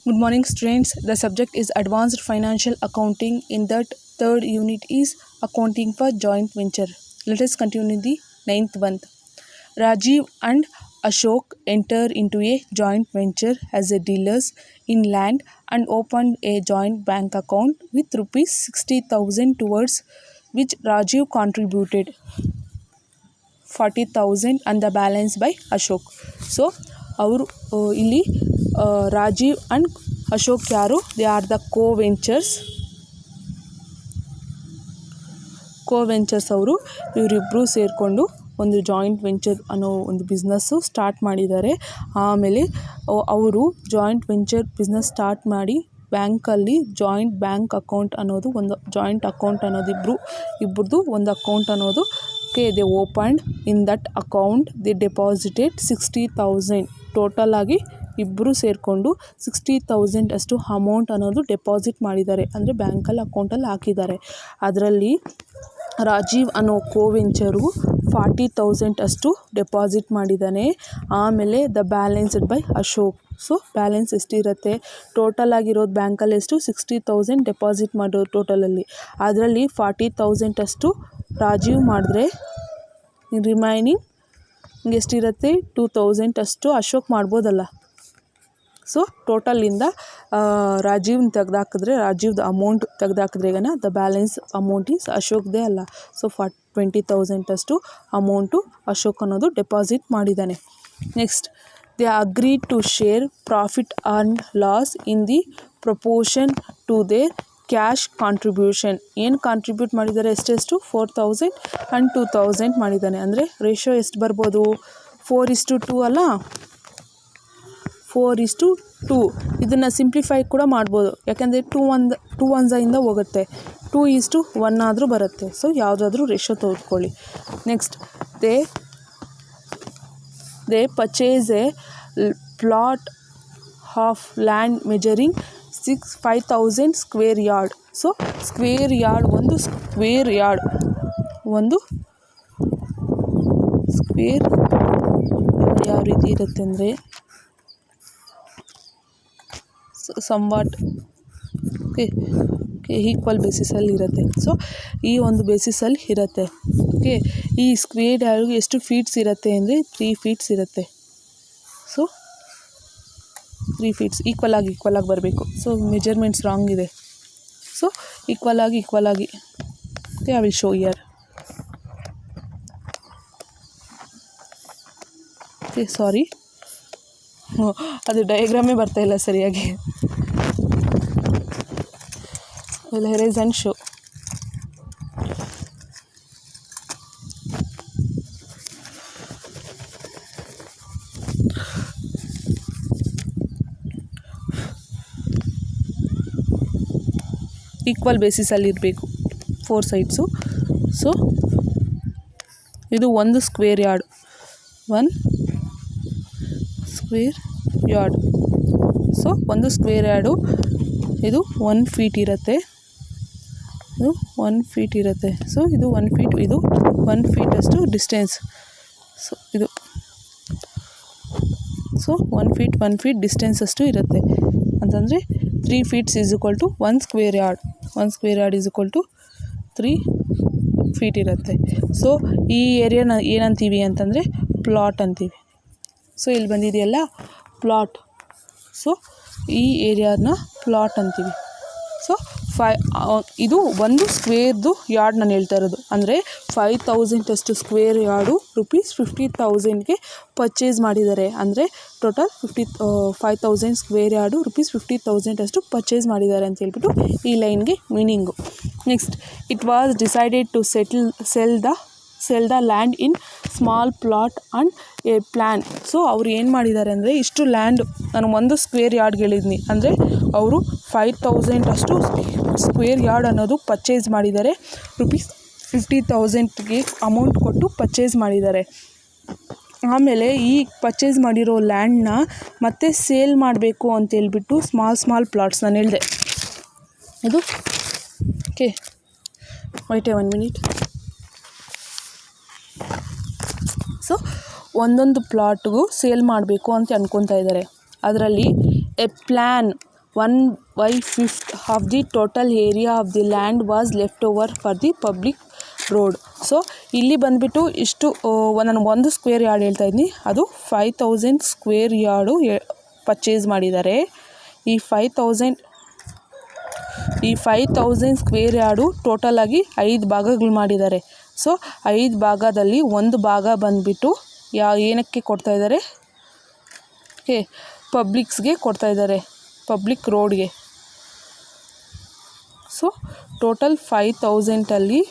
Good morning, students. The subject is Advanced Financial Accounting. In that third unit is Accounting for Joint Venture. Let us continue the ninth one. Rajiv and Ashok enter into a joint venture as a dealers in land and opened a joint bank account with rupees 60,000 towards which Rajiv contributed 40,000 and the balance by Ashok. So, ಅವರು ಇಲ್ಲಿ Rajiv and Ashok ಯಾರು? They are the ಕೋವೆಂಚರ್ಸ್ ಅವರು ಇವರಿಬ್ಬರು ಸೇರಿಕೊಂಡು ಒಂದು joint venture ಅನ್ನೋ ಒಂದು business start ಮಾಡಿದ್ದಾರೆ. ಆಮೇಲೆ ಅವರು ಜಾಯಿಂಟ್ ವೆಂಚರ್ ಬಿಸ್ನೆಸ್ ಸ್ಟಾರ್ಟ್ ಮಾಡಿ ಬ್ಯಾಂಕಲ್ಲಿ ಜಾಯಿಂಟ್ ಬ್ಯಾಂಕ್ ಅಕೌಂಟ್ ಅನ್ನೋದು ಒಂದು ಜಾಯಿಂಟ್ ಅಕೌಂಟ್ ಅನ್ನೋದು ಇಬ್ಬರದು ಒಂದು ಅಕೌಂಟ್ ಅನ್ನೋದು they opened. In that account they deposited 60,000. Total ಆಗಿ ಇಬ್ಬರು ಸೇರಿಕೊಂಡು 60,000 ಅಷ್ಟು ಅಮೌಂಟ್ ಅನ್ನೋದು ಡೆಪಾಸಿಟ್ ಮಾಡಿದ್ದಾರೆ, ಅಂದರೆ ಬ್ಯಾಂಕಲ್ಲಿ ಅಕೌಂಟಲ್ಲಿ ಹಾಕಿದ್ದಾರೆ. ಅದರಲ್ಲಿ ರಾಜೀವ್ ಅನ್ನೋ ಕೋವೆಂಚರು 40,000 ಅಷ್ಟು ಡೆಪಾಸಿಟ್ ಮಾಡಿದ್ದಾನೆ. ಆಮೇಲೆ the balanced by Ashok. So balance ಎಷ್ಟಿರುತ್ತೆ? ಟೋಟಲ್ ಆಗಿರೋದು ಬ್ಯಾಂಕಲ್ಲಿ ಎಷ್ಟು? 60,000 ಡೆಪಾಸಿಟ್ ಮಾಡೋದು ಟೋಟಲಲ್ಲಿ. ಅದರಲ್ಲಿ 40,000 ಅಷ್ಟು ರಾಜೀವ್ ಮಾಡಿದ್ರೆ ರಿಮೈನಿಂಗ್ ಎಷ್ಟಿರುತ್ತೆ? 2,000 ಅಷ್ಟು ಅಶೋಕ್ ಮಾಡ್ಬೋದಲ್ಲ. ಸೊ ಟೋಟಲಿಂದ ರಾಜೀವ್ನ ತೆಗೆದಾಕಿದ್ರೆ, ರಾಜೀವ್ದು ಅಮೌಂಟ್ ತೆಗೆದಾಕಿದ್ರೆ ಈಗ ದ ಬ್ಯಾಲೆನ್ಸ್ ಅಮೌಂಟ್ ಈಸ್ ಅಶೋಕ್ದೇ ಅಲ್ಲ. ಸೊ 20,000 ಅಷ್ಟು ಅಮೌಂಟು ಅಶೋಕ್ ಅನ್ನೋದು ಡೆಪಾಸಿಟ್ ಮಾಡಿದ್ದಾನೆ. Next, they agreed to share profit and loss in the proportion to their cash contribution. ಏನು ಕಾಂಟ್ರಿಬ್ಯೂಟ್ ಮಾಡಿದ್ದಾರೆ? ಎಷ್ಟೆಷ್ಟು? 4,000 ಆ್ಯಂಡ್ 2,000 ಮಾಡಿದ್ದಾನೆ. ಅಂದರೆ ರೇಷಿಯೋ ಎಷ್ಟು ಬರ್ಬೋದು? 4:2 ಅಲ್ಲ, 4:2. ಇದನ್ನು ಸಿಂಪ್ಲಿಫೈ ಕೂಡ ಮಾಡ್ಬೋದು, ಯಾಕೆಂದರೆ 2 1 ಹೋಗುತ್ತೆ, 2:1 ಆದರೂ ಬರುತ್ತೆ. ಸೊ ಯಾವುದಾದ್ರೂ ರೇಷಿಯೋ ತೆಗೆದುಕೊಳ್ಳಿ. Next, they purchase a plot of land measuring 5,000 square yard. So square yard ಯಾವ ರೀತಿ ಇರುತ್ತೆ ಅಂದರೆ ಸಂವಾಟ್ ಈಕ್ವಲ್ ಬೇಸಿಸಲ್ಲಿ ಇರುತ್ತೆ. ಸೊ ಈ ಒಂದು ಬೇಸಿಸಲ್ಲಿ ಇರುತ್ತೆ. ಓಕೆ, ಈ ಸ್ಕ್ವೇರ್ ಯಾರ್ಡ್ಗೆ ಎಷ್ಟು ಫೀಟ್ಸ್ ಇರುತ್ತೆ ಅಂದರೆ 3 ಫೀಟ್ಸ್ ಇರುತ್ತೆ. ಸೊ 3 ಫೀಟ್ಸ್ ಈಕ್ವಲ್ ಆಗಿ ಬರಬೇಕು. ಸೊ ಮೆಜರ್ಮೆಂಟ್ಸ್ ರಾಂಗ್ ಇದೆ. ಸೊ ಈಕ್ವಲ್ ಆಗಿ I will show here. Okay, sorry, ಅದು ಡಯಾಗ್ರಾಮೇ ಬರ್ತಾಯಿಲ್ಲ ಸರಿಯಾಗಿ. Will erase and show. Equal ಬೇಸಿಸಲ್ಲಿ ಇರಬೇಕು 4 ಸೈಡ್ಸು. ಸೊ ಇದು ಒಂದು ಸ್ಕ್ವೇರ್ ಯಾರ್ಡ್. ಸೊ ಒಂದು ಸ್ಕ್ವೇರ್ ಯಾರ್ಡು ಇದು 1 ಫೀಟ್ ಇರುತ್ತೆ. ಸೊ ಇದು 1 ಫೀಟ್, ಇದು 1 ಫೀಟಷ್ಟು ಡಿಸ್ಟೆನ್ಸ್. ಸೊ ಇದು 1 ಫೀಟ್ ಡಿಸ್ಟೆನ್ಸ್ ಅಷ್ಟು ಇರುತ್ತೆ. ಅಂತಂದರೆ 3 feets is equal to 1 square yard. 1 square yard is equal to 3 feet ಇರುತ್ತೆ. ಸೊ ಈ ಏರಿಯಾನ ಏನಂತೀವಿ ಅಂತಂದರೆ ಪ್ಲಾಟ್ ಅಂತೀವಿ. ಸೊ ಇಲ್ಲಿ ಬಂದಿದೆಯಲ್ಲ ಪ್ಲಾಟ್. ಸೊ ಈ ಏರಿಯಾನ ಪ್ಲಾಟ್ ಅಂತೀವಿ. ಸೊ ಇದು ಒಂದು ಸ್ಕ್ವೇರ್ದು ಯಾರ್ಡ್ ನಾನು ಹೇಳ್ತಾ ಇರೋದು. ಅಂದರೆ 5,000 ಅಷ್ಟು ಸ್ಕ್ವೇರ್ ಯಾರ್ಡು ₹50,000ಗೆ ಪರ್ಚೇಸ್ ಮಾಡಿದ್ದಾರೆ. ಅಂದರೆ ಟೋಟಲ್ 5,000 ಸ್ಕ್ವೇರ್ ಯಾರ್ಡು ₹50,000 ಅಷ್ಟು ಪರ್ಚೇಸ್ ಮಾಡಿದ್ದಾರೆ ಅಂತ ಹೇಳ್ಬಿಟ್ಟು ಈ ಲೈನ್ಗೆ meaning. Next, it was decided to sell the land in small plot and a plan. So ಅವ್ರು ಏನು ಮಾಡಿದ್ದಾರೆ ಅಂದರೆ, ಇಷ್ಟು ಲ್ಯಾಂಡ್ ನಾನು ಒಂದು ಸ್ಕ್ವೇರ್ ಯಾರ್ಡ್ಗೆ ಹೇಳಿದ್ನಿ, ಅಂದರೆ ಅವರು 5,000 ಅಷ್ಟು ಸ್ಕ್ವೇರ್ ಯಾರ್ಡ್ ಅನ್ನೋದು ಪರ್ಚೇಸ್ ಮಾಡಿದ್ದಾರೆ. ₹50,000ಗೆ ಅಮೌಂಟ್ ಕೊಟ್ಟು ಪರ್ಚೇಸ್ ಮಾಡಿದ್ದಾರೆ. ಆಮೇಲೆ ಈ ಪರ್ಚೇಸ್ ಮಾಡಿರೋ ಲ್ಯಾಂಡ್ನ ಮತ್ತೆ ಸೇಲ್ ಮಾಡಬೇಕು ಅಂತೇಳ್ಬಿಟ್ಟು ಸ್ಮಾಲ್ ಪ್ಲಾಟ್ಸ್ ನಾನು ಹೇಳಿದೆ. ಇದು ಓಕೆ, ವೈಟ್ 1 ಮಿನಿಟ್. ಸೊ ಒಂದೊಂದು ಪ್ಲಾಟ್ಗೂ ಸೇಲ್ ಮಾಡಬೇಕು ಅಂತ ಅಂದ್ಕೊತಾ ಇದ್ದಾರೆ. ಅದರಲ್ಲಿ A plan 1/5 of the total area of the land was left over for the public road. So ಇಲ್ಲಿ ಬಂದುಬಿಟ್ಟು ಇಷ್ಟು ನಾನು 1 ಸ್ಕ್ವೇರ್ ಯಾರ್ಡ್ ಹೇಳ್ತಾ ಇದ್ದೀನಿ, ಅದು 5000 ಸ್ಕ್ವೇರ್ ಯಾರ್ಡು ಪರ್ಚೇಸ್ ಮಾಡಿದ್ದಾರೆ. ಈ 5000 ಸ್ಕ್ವೇರ್ ಯಾರ್ಡು ಟೋಟಲಾಗಿ 5 ಭಾಗಗಳು ಮಾಡಿದ್ದಾರೆ. ಸೊ 5 ಭಾಗದಲ್ಲಿ ಒಂದು ಭಾಗ ಬಂದುಬಿಟ್ಟು ಏನಕ್ಕೆ ಕೊಡ್ತಾಯಿದ್ದಾರೆ, ಪಬ್ಲಿಕ್ಸ್ಗೆ ಕೊಡ್ತಾಯಿದ್ದಾರೆ, ಪಬ್ಲಿಕ್ ರೋಡ್ಗೆ. ಸೊ ಟೋಟಲ್ 5000ಅಲ್ಲಿ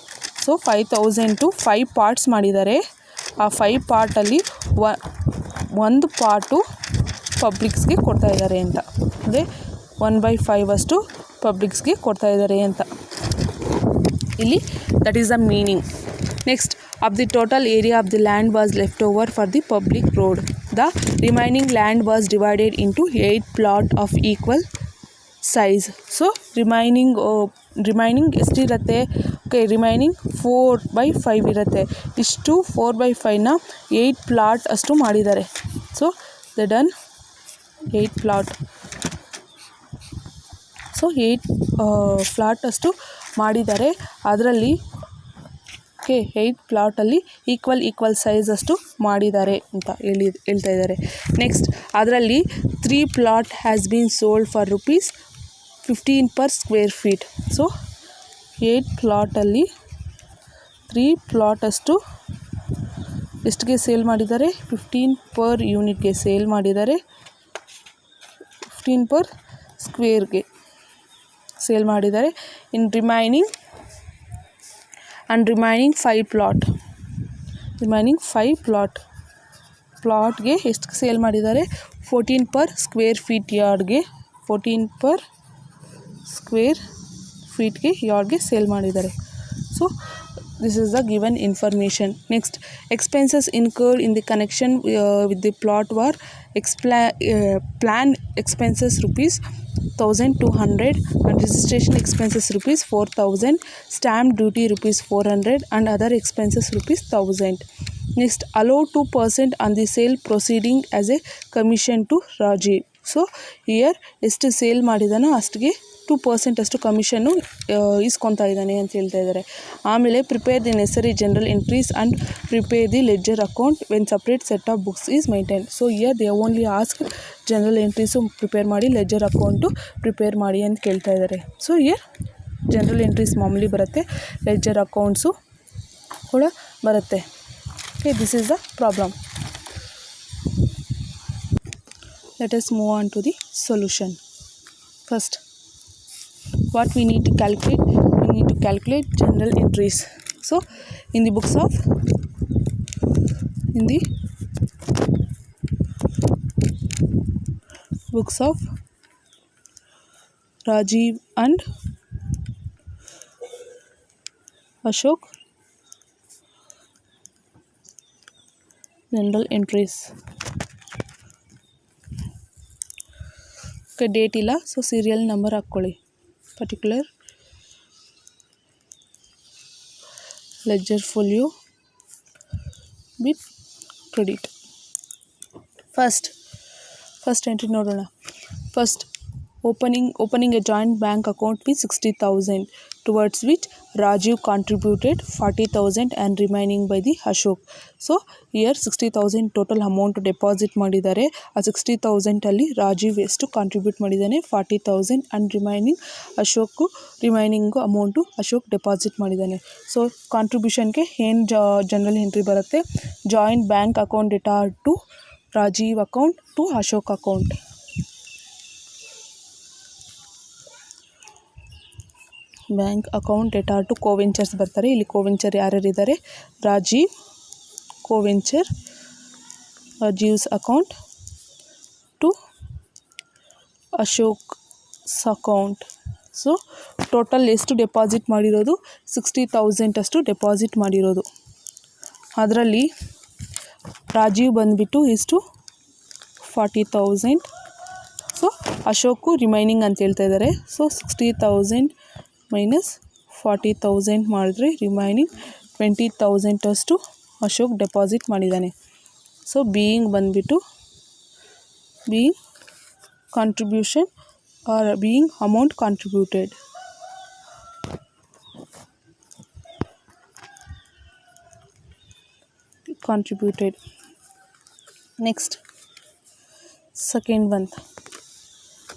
5000 ಟು 5 ಪಾರ್ಟ್ಸ್ ಮಾಡಿದ್ದಾರೆ. ಆ 5 ಪಾರ್ಟಲ್ಲಿ ಒಂದು ಪಾರ್ಟು ಪಬ್ಲಿಕ್ಸ್ಗೆ ಕೊಡ್ತಾಯಿದ್ದಾರೆ ಅಂತ, ಅಂದರೆ 1/5 ಅಷ್ಟು ಪಬ್ಲಿಕ್ಸ್ಗೆ ಕೊಡ್ತಾಯಿದ್ದಾರೆ ಅಂತ ಇಲ್ಲಿ, that is the meaning. Next, of the total area of the land was left over for the public road. The remaining land was divided into 8 plot of equal size. So remaining ಎಷ್ಟಿರುತ್ತೆ, remaining 4/5 ಇರುತ್ತೆ. ಇಷ್ಟು 4/5ನ 8 plot ಅಷ್ಟು ಮಾಡಿದ್ದಾರೆ. So the done 8 plot. So 8 flat ಅಷ್ಟು ಮಾಡಿದ್ದಾರೆ. ಅದರಲ್ಲಿ 8 ಪ್ಲಾಟಲ್ಲಿ equal size ಅಷ್ಟು ಮಾಡಿದ್ದಾರೆ ಅಂತ ಹೇಳ್ತಾ ಇದ್ದಾರೆ. ನೆಕ್ಸ್ಟ್, ಅದರಲ್ಲಿ 3 plot has been sold for ₹15 per square feet. So 8 ಪ್ಲಾಟಲ್ಲಿ 3 plot ಅಷ್ಟು ಎಷ್ಟಿಗೆ ಸೇಲ್ ಮಾಡಿದ್ದಾರೆ, 15 per ಯೂನಿಟ್ಗೆ ಸೇಲ್ ಮಾಡಿದ್ದಾರೆ, 15 per ಸ್ಕ್ವೇರ್ಗೆ ಸೇಲ್ ಮಾಡಿದ್ದಾರೆ. ಇನ್ ರಿಮೈನಿಂಗ್ 5 ಪ್ಲಾಟ್ಗೆ ಎಷ್ಟು ಸೇಲ್ ಮಾಡಿದ್ದಾರೆ, 14 per square feet ಯಾರ್ಡ್ಗೆ, 14 per ಸ್ಕ್ವೇರ್ ಫೀಟ್ಗೆ ಯಾರ್ಡ್ಗೆ ಸೇಲ್ ಮಾಡಿದ್ದಾರೆ. So this is the given information. Next, expenses incurred in the connection with the plot were planned expenses ₹1,200 and registration expenses ₹4,000, stamp duty ₹400 and other expenses ₹1,000. Next, allowed 2% on the sale proceeding as a commission to Rajiv. So here ಎಷ್ಟು sale ಮಾಡಿದಾನೋ ಅಷ್ಟಿಗೆ 2% ಅಷ್ಟು commission ಇಸ್ಕೊತಾ ಇದ್ದಾನೆ ಅಂತ ಹೇಳ್ತಾ ಇದ್ದಾರೆ. ಆಮೇಲೆ prepare the ನೆಸರಿ general entries and prepare the ledger account when separate set of books is maintain. So here they only ask general entries prepare ಮಾಡಿ, ledger account prepare ಮಾಡಿ ಅಂತ ಕೇಳ್ತಾ ಇದ್ದಾರೆ. ಸೊ ಇಯರ್ ಜನರಲ್ ಎಂಟ್ರೀಸ್ ಮಾಮೂಲಿ ಬರುತ್ತೆ, ledger accounts ಕೂಡ ಬರುತ್ತೆ. Okay, this is the problem. Let us move on to the solution. First, what we need to calculate general entries. So in the books of Rajiv and Ashok, general entries. Okay, date ಇಲ್ಲ, so serial number ಹಾಕ್ಕೊಳ್ಳಿ. Particular ledger folio with credit. First entry ನೋಡೋಣ. First, opening a joint bank account with 60,000, towards which Rajiv contributed 40,000 and remaining by the Ashok. So here 60,000 total amount deposit ಮಾಡಿದ್ದಾರೆ. ಆ 60,000 ಅಲ್ಲಿ ರಾಜೀವ್ ಎಷ್ಟು contribute ಮಾಡಿದ್ದಾನೆ, 40,000 and remaining amount Ashok deposit ಮಾಡಿದ್ದಾನೆ. So ಕಾಂಟ್ರಿಬ್ಯೂಷನ್ಗೆ ಏನು general entry ಬರುತ್ತೆ, joint bank account data to Rajeev account to Ashok account. Bank account data to coventurers ಬರ್ತಾರೆ. ಇಲ್ಲಿ ಕೋವೆಂಚರ್ ಯಾರ್ಯಾರಿದ್ದಾರೆ, Rajeev coventurer, Rajeev's account to Ashok's account. So total ಎಷ್ಟು ಡೆಪಾಸಿಟ್ ಮಾಡಿರೋದು, 60,000 ಅಷ್ಟು ಡೆಪಾಸಿಟ್ ಮಾಡಿರೋದು. ಅದರಲ್ಲಿ ರಾಜೀವ್ ಬಂದುಬಿಟ್ಟು ಎಷ್ಟು, 40,000. ಸೊ ಅಶೋಕು ರಿಮೈನಿಂಗ್ ಅಂತ ಹೇಳ್ತಾ ಇದ್ದಾರೆ. ಸೊ 60,000 ಮೈನಸ್ 40,000 ಮಾಡಿದ್ರೆ ರಿಮೈನಿಂಗ್ 20,000 ಅಷ್ಟು ಅಶೋಕ್ ಡೆಪಾಸಿಟ್ ಮಾಡಿದ್ದಾನೆ. ಸೊ ಬೀಯಿಂಗ್ ಬಂದುಬಿಟ್ಟು contribution or being amount contributed. Next, second one,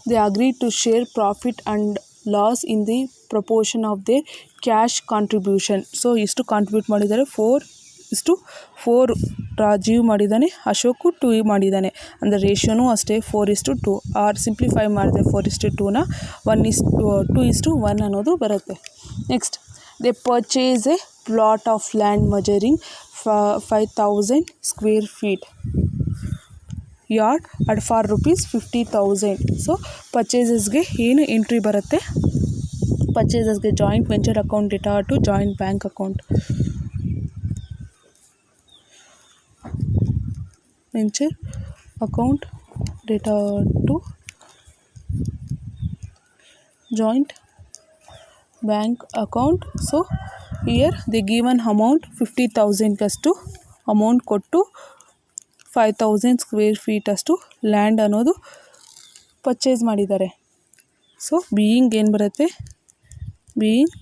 they agreed to share profit and loss in the proportion of their cash contribution. So ಇಷ್ಟು contribute ಮಾಡಿದ್ದಾರೆ 4:4 ರಾಜೀವ್ ಮಾಡಿದ್ದಾನೆ, ಅಶೋಕು 2 ಮಾಡಿದ್ದಾನೆ. ಅಂದರೆ ರೇಷಿಯೋನೂ ಅಷ್ಟೇ 4:2 ಆರ್ ಸಿಂಪ್ಲಿಫೈ ಮಾಡಿದೆ 4:2ನ 2:1 ಅನ್ನೋದು ಬರುತ್ತೆ. Next, they purchase a plot of land measuring 5,000 square feet yard at for ₹50,000. So ಪರ್ಚೇಸಸ್ಗೆ ಏನು ಎಂಟ್ರಿ ಬರುತ್ತೆ, ಪರ್ಚೇಸಸ್ಗೆ joint venture account data to joint bank account, venture account data to joint bank account. So here the given amount 50,000 ಅಷ್ಟು amount ಕೊಟ್ಟು 5,000 square feet ಅಷ್ಟು land ಅನ್ನೋದು purchase ಮಾಡಿದ್ದಾರೆ. So being ಏನು ಬರುತ್ತೆ, being